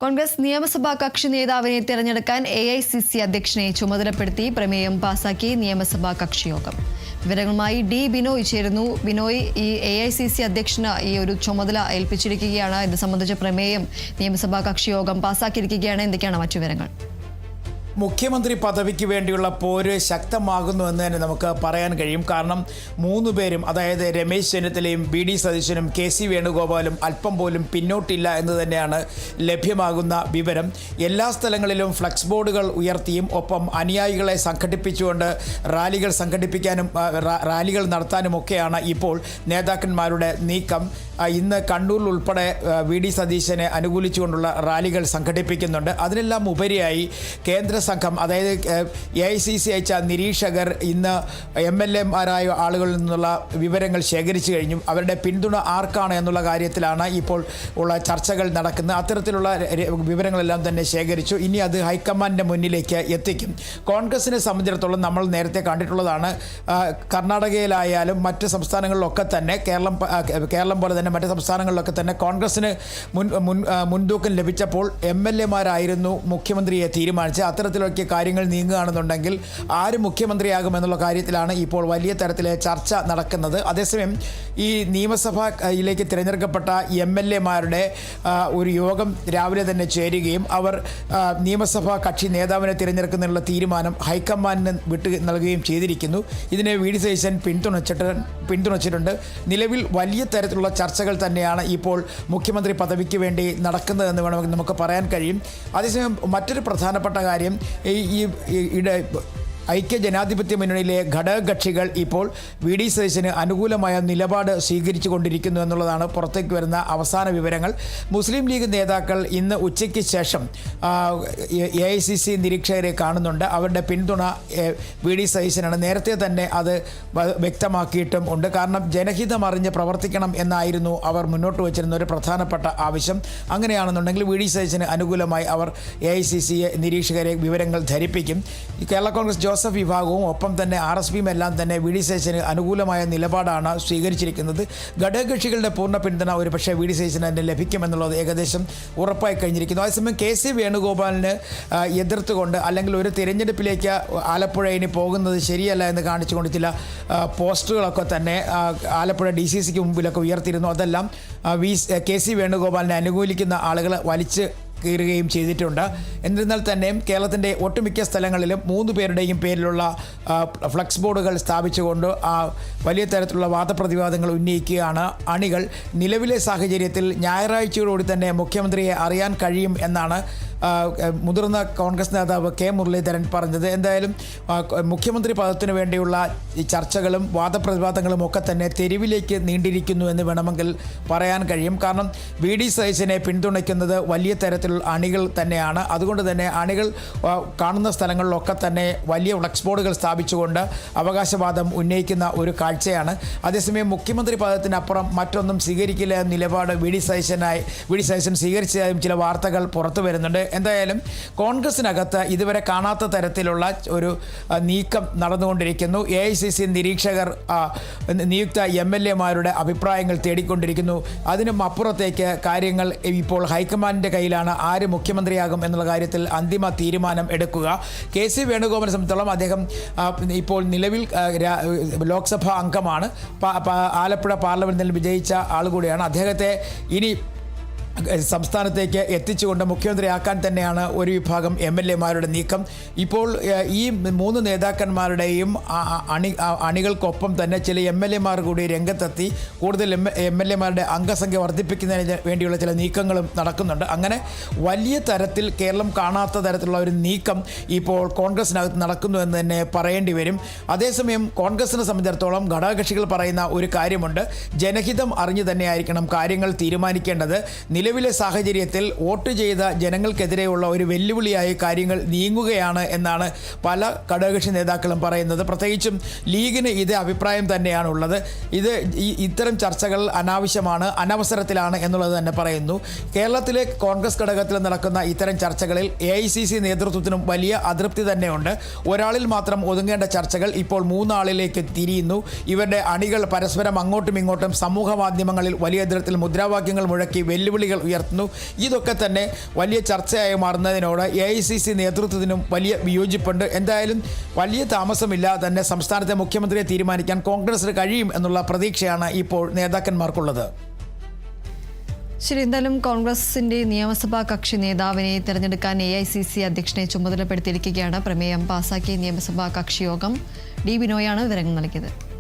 കോൺഗ്രസ് നിയമസഭാ കക്ഷി നേതാവിനെ തിരഞ്ഞെടുക്കാൻ എഐസിസി അധ്യക്ഷനെ ചുമതലപ്പെടുത്തി പ്രമേയം പാസാക്കി നിയമസഭാ കക്ഷിയോഗം. വിവരങ്ങളുമായി ഡി ബിനോയ് ചേരുന്നു. ബിനോയ്, ഈ എഐസിസി അധ്യക്ഷന് ഈ ഒരു ചുമതല ഏൽപ്പിച്ചിരിക്കുകയാണ്. ഇത് സംബന്ധിച്ച പ്രമേയം നിയമസഭാ കക്ഷിയോഗം പാസാക്കിയിരിക്കുകയാണ്. എന്തൊക്കെയാണ് മറ്റു വിവരങ്ങൾ? മുഖ്യമന്ത്രി പദവിക്ക് വേണ്ടിയുള്ള പോര് ശക്തമാകുന്നു എന്ന് തന്നെ നമുക്ക് പറയാൻ കഴിയും. കാരണം മൂന്ന് പേരും, അതായത് രമേശ് ചെന്നിത്തലയും BD സതീശനും KC വേണുഗോപാലും അല്പം പോലും പിന്നോട്ടില്ല എന്ന് തന്നെയാണ് ലഭ്യമാകുന്ന വിവരം. എല്ലാ സ്ഥലങ്ങളിലും ഫ്ലക്സ് ബോർഡുകൾ ഉയർത്തിയും ഒപ്പം അനുയായികളെ സംഘടിപ്പിച്ചുകൊണ്ട് റാലികൾ നടത്താനുമൊക്കെയാണ് ഇപ്പോൾ നേതാക്കന്മാരുടെ നീക്കം. ഇന്ന് കണ്ണൂരിൽ ഉൾപ്പെടെ VD സതീശനെ അനുകൂലിച്ചുകൊണ്ടുള്ള റാലികൾ സംഘടിപ്പിക്കുന്നുണ്ട്. അതിനെല്ലാം ഉപരിയായി കേന്ദ്ര സംഘം, അതായത് AICC അയച്ച നിരീക്ഷകർ ഇന്ന് MLA-മാരായ ആളുകളിൽ നിന്നുള്ള വിവരങ്ങൾ ശേഖരിച്ചു കഴിഞ്ഞു. അവരുടെ പിന്തുണ ആർക്കാണ് എന്നുള്ള കാര്യത്തിലാണ് ഇപ്പോൾ ഉള്ള ചർച്ചകൾ നടക്കുന്നത്. അത്തരത്തിലുള്ള വിവരങ്ങളെല്ലാം തന്നെ ശേഖരിച്ചു. ഇനി അത് ഹൈക്കമാൻഡിൻ്റെ മുന്നിലേക്ക് എത്തിക്കും. കോൺഗ്രസിനെ സംബന്ധിച്ചിടത്തോളം നമ്മൾ നേരത്തെ കണ്ടിട്ടുള്ളതാണ്. കർണാടകയിലായാലും മറ്റ് സംസ്ഥാനങ്ങളിലൊക്കെ തന്നെ കേരളം പോലെ തന്നെ മറ്റ് സംസ്ഥാനങ്ങളിലൊക്കെ തന്നെ കോൺഗ്രസിന് മുൻതൂക്കം ലഭിച്ചപ്പോൾ MLA-മാരായിരുന്നു മുഖ്യമന്ത്രിയെ തീരുമാനിച്ചത്. അത്തരത്തിലൊക്കെ കാര്യങ്ങൾ നീങ്ങുകയാണെന്നുണ്ടെങ്കിൽ ആര് മുഖ്യമന്ത്രിയാകുമെന്നുള്ള കാര്യത്തിലാണ് ഇപ്പോൾ വലിയ തരത്തിലെ ചർച്ച നടക്കുന്നത്. അതേസമയം ഈ നിയമസഭയിലേക്ക് തിരഞ്ഞെടുക്കപ്പെട്ട MLA-മാരുടെ ഒരു യോഗം രാവിലെ തന്നെ ചേരുകയും അവർ നിയമസഭാ കക്ഷി നേതാവിനെ തിരഞ്ഞെടുക്കുന്നതിനുള്ള തീരുമാനം ഹൈക്കമാൻഡിന് വിട്ടു നൽകുകയും ചെയ്തിരിക്കുന്നു. ഇതിനെ VD സതീശൻ പിന്തുണച്ചിട്ടുണ്ട്. നിലവിൽ വലിയ തരത്തിലുള്ള ചർച്ചകൾ തന്നെയാണ് ഇപ്പോൾ മുഖ്യമന്ത്രി പദവിക്ക് വേണ്ടി നടക്കുന്നതെന്ന് വേണമെങ്കിൽ നമുക്ക് പറയാൻ കഴിയും. അതേസമയം മറ്റൊരു പ്രധാനപ്പെട്ട കാര്യം, ഐക്യ ജനാധിപത്യ മുന്നണിയിലെ ഘടകകക്ഷികൾ ഇപ്പോൾ VD സതീശന് അനുകൂലമായ നിലപാട് സ്വീകരിച്ചു കൊണ്ടിരിക്കുന്നു എന്നുള്ളതാണ് പുറത്തേക്ക് വരുന്ന അവസാന വിവരങ്ങൾ. മുസ്ലിം ലീഗ് നേതാക്കൾ ഇന്ന് ഉച്ചയ്ക്ക് ശേഷം AICC നിരീക്ഷകരെ കാണുന്നുണ്ട്. അവരുടെ പിന്തുണ VD സതീശനാണ്. നേരത്തെ തന്നെ അത് വ്യക്തമാക്കിയിട്ടും ഉണ്ട്. കാരണം ജനഹിതം അറിഞ്ഞ് പ്രവർത്തിക്കണം എന്നായിരുന്നു അവർ മുന്നോട്ട് വച്ചിരുന്ന ഒരു പ്രധാനപ്പെട്ട ആവശ്യം. അങ്ങനെയാണെന്നുണ്ടെങ്കിൽ VD സതീശന് അനുകൂലമായി അവർ AICC നിരീക്ഷകരെ വിവരങ്ങൾ ധരിപ്പിക്കും. കേരള കോൺഗ്രസ് ജോസഫ് വിഭാഗവും ഒപ്പം തന്നെ RSPയും എല്ലാം തന്നെ VD സതീശന് അനുകൂലമായ നിലപാടാണ് സ്വീകരിച്ചിരിക്കുന്നത്. ഘടകകക്ഷികളുടെ പൂർണ്ണ പിന്തുണ ഒരുപക്ഷെ VD സതീശന് തന്നെ ലഭിക്കുമെന്നുള്ളത് ഏകദേശം ഉറപ്പായി കഴിഞ്ഞിരിക്കുന്നു. അതേസമയം KC വേണുഗോപാലിന് എതിർത്തുകൊണ്ട് അല്ലെങ്കിൽ ഒരു തിരഞ്ഞെടുപ്പിലേക്ക് ആലപ്പുഴ ഇനി പോകുന്നത് ശരിയല്ല എന്ന് കാണിച്ചുകൊണ്ട് ചില പോസ്റ്ററുകളൊക്കെ തന്നെ ആലപ്പുഴ DCCക്ക് മുമ്പിലൊക്കെ ഉയർത്തിയിരുന്നു. അതെല്ലാം KC വേണുഗോപാലിനെ അനുകൂലിക്കുന്ന ആളുകൾ വലിച്ച് കീറുകയും ചെയ്തിട്ടുണ്ട്. എന്നിരുന്നാൽ തന്നെയും കേരളത്തിൻ്റെ ഒട്ടുമിക്ക സ്ഥലങ്ങളിലും മൂന്ന് പേരുടെയും പേരിലുള്ള ഫ്ലക്സ് ബോർഡുകൾ സ്ഥാപിച്ചുകൊണ്ട് വലിയ തരത്തിലുള്ള വാദപ്രതിവാദങ്ങൾ ഉന്നയിക്കുകയാണ് അണികൾ. നിലവിലെ സാഹചര്യത്തിൽ ഞായറാഴ്ചയോടുകൂടി തന്നെ മുഖ്യമന്ത്രിയെ അറിയാൻ കഴിയും എന്നാണ് മുതിർന്ന കോൺഗ്രസ് നേതാവ് K മുരളീധരൻ പറഞ്ഞത്. എന്തായാലും മുഖ്യമന്ത്രി പദത്തിനു വേണ്ടിയുള്ള ഈ ചർച്ചകളും വാദപ്രതിവാദങ്ങളും ഒക്കെ തന്നെ തെരുവിലേക്ക് നീണ്ടിരിക്കുന്നു എന്ന് വേണമെങ്കിൽ പറയാൻ കഴിയും. കാരണം VD സതീശനെ പിന്തുണയ്ക്കുന്നത് വലിയ തരത്തിലുള്ള അണികൾ തന്നെയാണ്. അതുകൊണ്ട് തന്നെ അണികൾ കാണുന്ന സ്ഥലങ്ങളിലൊക്കെ തന്നെ വലിയ ഫ്ലക്സ് ബോർഡുകൾ സ്ഥാപിച്ചുകൊണ്ട് അവകാശവാദം ഉന്നയിക്കുന്ന ഒരു കാഴ്ചയാണ്. അതേസമയം മുഖ്യമന്ത്രി പദത്തിനപ്പുറം മറ്റൊന്നും സ്വീകരിക്കില്ല എന്ന നിലപാട് VD സതീശൻ സ്വീകരിച്ചതായും ചില വാർത്തകൾ പുറത്തു വരുന്നുണ്ട്. എന്തായാലും കോൺഗ്രസിനകത്ത് ഇതുവരെ കാണാത്ത തരത്തിലുള്ള ഒരു നീക്കം നടന്നുകൊണ്ടിരിക്കുന്നു. AICC നിരീക്ഷകർ നിയുക്ത MLA-മാരുടെ അഭിപ്രായങ്ങൾ തേടിക്കൊണ്ടിരിക്കുന്നു. അതിനും അപ്പുറത്തേക്ക് കാര്യങ്ങൾ ഇപ്പോൾ ഹൈക്കമാൻഡിൻ്റെ കയ്യിലാണ്. ആര് മുഖ്യമന്ത്രിയാകും എന്നുള്ള കാര്യത്തിൽ അന്തിമ തീരുമാനം എടുക്കുക. KC വേണുഗോപാലിനെ സംബന്ധിച്ചിടത്തോളം അദ്ദേഹം ഇപ്പോൾ നിലവിൽ ലോക്സഭാ അംഗമാണ്. ആലപ്പുഴ പാർലമെന്റിൽ വിജയിച്ച ആൾ കൂടിയാണ്. അദ്ദേഹത്തെ ഇനി സംസ്ഥാനത്തേക്ക് എത്തിച്ചുകൊണ്ട് മുഖ്യമന്ത്രിയാക്കാൻ തന്നെയാണ് ഒരു വിഭാഗം MLA-മാരുടെ നീക്കം. ഇപ്പോൾ ഈ മൂന്ന് നേതാക്കന്മാരുടെയും അണികൾക്കൊപ്പം തന്നെ ചില MLA-മാർ കൂടി രംഗത്തെത്തി കൂടുതൽ MLA-മാരുടെ അംഗസംഖ്യ വർദ്ധിപ്പിക്കുന്നതിന് വേണ്ടിയുള്ള ചില നീക്കങ്ങളും നടക്കുന്നുണ്ട്. അങ്ങനെ വലിയ തരത്തിൽ കേരളം കാണാത്ത തരത്തിലുള്ള ഒരു നീക്കം ഇപ്പോൾ കോൺഗ്രസിനകത്ത് നടക്കുന്നു എന്ന് തന്നെ പറയേണ്ടി വരും. അതേസമയം കോൺഗ്രസിനെ സംബന്ധിച്ചിടത്തോളം ഘടകകക്ഷികൾ പറയുന്ന ഒരു കാര്യമുണ്ട്. ജനഹിതം അറിഞ്ഞു തന്നെയായിരിക്കണം കാര്യങ്ങൾ തീരുമാനിക്കേണ്ടത്. നിലവിലെ സാഹചര്യത്തിൽ വോട്ട് ചെയ്ത ജനങ്ങൾക്കെതിരെയുള്ള ഒരു വെല്ലുവിളിയായി കാര്യങ്ങൾ നീങ്ങുകയാണ് എന്നാണ് പല ഘടകകക്ഷി നേതാക്കളും പറയുന്നത്. പ്രത്യേകിച്ചും ലീഗിന് ഇതേ അഭിപ്രായം തന്നെയാണുള്ളത്. ഇത്തരം ചർച്ചകൾ അനാവശ്യമാണ്, അനവസരത്തിലാണ് എന്നുള്ളത് തന്നെ പറയുന്നു. കേരളത്തിലെ കോൺഗ്രസ് ഘടകത്തിൽ നടക്കുന്ന ഇത്തരം ചർച്ചകളിൽ AICC നേതൃത്വത്തിനും വലിയ അതൃപ്തി തന്നെയുണ്ട്. ഒരാളിൽ മാത്രം ഒതുങ്ങേണ്ട ചർച്ചകൾ ഇപ്പോൾ മൂന്നാളിലേക്ക് തിരിയുന്നു. ഇവരുടെ അണികൾ പരസ്പരം അങ്ങോട്ടും ഇങ്ങോട്ടും സമൂഹ മാധ്യമങ്ങളിൽ വലിയ തരത്തിൽ മുദ്രാവാക്യങ്ങൾ മുഴക്കി വെല്ലുവിളികൾ പരാതികൾ ഉയർത്തുന്നു. ഇതൊക്കെ തന്നെ വലിയ ചർച്ചയായി മാറുന്നതിനോട് AICC നേതൃത്വത്തിനും വലിയ വിയോജിപ്പുണ്ട്. എന്തായാലും വലിയ താമസമില്ലാതെ തന്നെ സംസ്ഥാനത്തെ മുഖ്യമന്ത്രിയെ തീരുമാനിക്കാൻ കോൺഗ്രസിന് കഴിയും എന്നുള്ള പ്രതീക്ഷയാണ് ഇപ്പോൾ നേതാക്കന്മാർക്കുള്ളത്. ശരി, എന്തായാലും കോൺഗ്രസിന്റെ നിയമസഭാ കക്ഷി നേതാവിനെ തെരഞ്ഞെടുക്കാൻ AICC അധ്യക്ഷനെ ചുമതലപ്പെടുത്തിയിരിക്കുകയാണ്. പ്രമേയം പാസാക്കിയ നിയമസഭാ കക്ഷി യോഗം. D. ബിനോയാണ് വിവരങ്ങൾ നൽകിയത്.